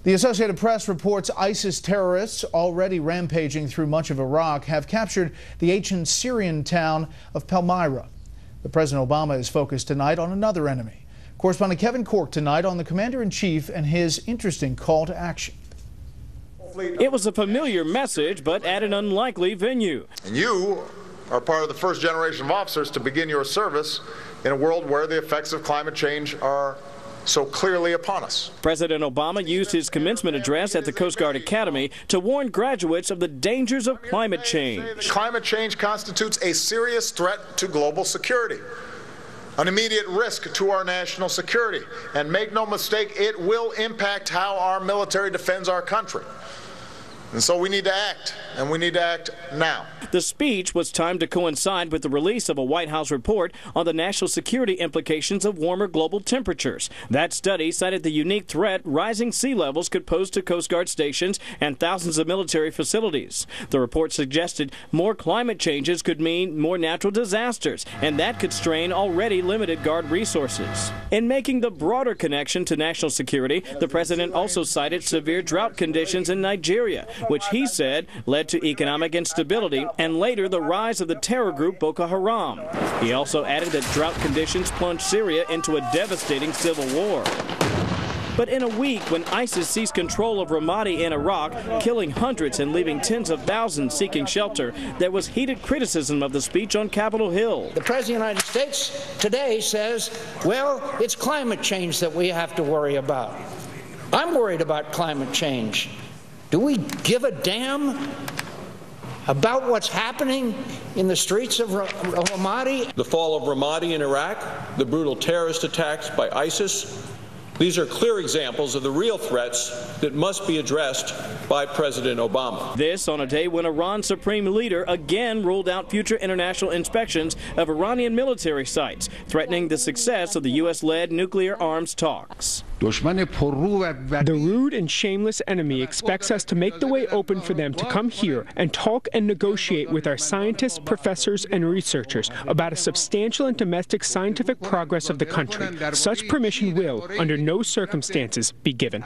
The Associated Press reports ISIS terrorists, already rampaging through much of Iraq, have captured the ancient Syrian town of Palmyra. The President Obama is focused tonight on another enemy. Correspondent Kevin Cork tonight on the Commander-in-Chief and his interesting call to action. It was a familiar message, but at an unlikely venue. And you are part of the first generation of officers to begin your service in a world where the effects of climate change are so clearly upon us. President Obama used his commencement address at the Coast Guard Academy to warn graduates of the dangers of climate change. Climate change constitutes a serious threat to global security, an immediate risk to our national security. And make no mistake, it will impact how our military defends our country. And so we need to act, and we need to act now. The speech was timed to coincide with the release of a White House report on the national security implications of warmer global temperatures. That study cited the unique threat rising sea levels could pose to Coast Guard stations and thousands of military facilities. The report suggested more climate changes could mean more natural disasters, and that could strain already limited Guard resources. In making the broader connection to national security, the president also cited severe drought conditions in Nigeria, which he said led to economic instability and later the rise of the terror group Boko Haram. He also added that drought conditions plunged Syria into a devastating civil war. But in a week when ISIS seized control of Ramadi in Iraq, killing hundreds and leaving tens of thousands seeking shelter, there was heated criticism of the speech on Capitol Hill. The President of the United States today says, well, it's climate change that we have to worry about. I'm worried about climate change. Do we give a damn about what's happening in the streets of Ramadi? The fall of Ramadi in Iraq, the brutal terrorist attacks by ISIS, these are clear examples of the real threats that must be addressed by President Obama. This on a day when Iran's supreme leader again ruled out future international inspections of Iranian military sites, threatening the success of the U.S.-led nuclear arms talks. The rude and shameless enemy expects us to make the way open for them to come here and talk and negotiate with our scientists, professors, and researchers about a substantial and domestic scientific progress of the country. Such permission will, under no circumstances, be given.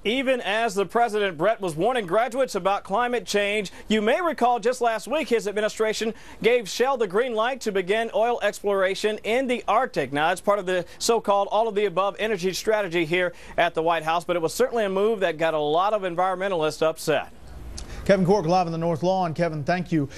Even as the president, Brett, was warning graduates about climate change, you may recall just last week his administration gave Shell the green light to begin oil exploration in the Arctic. Now, it's part of the so-called all-of-the-above energy strategy here at the White House, but it was certainly a move that got a lot of environmentalists upset. Kevin Cork live in the North Lawn. Kevin, thank you.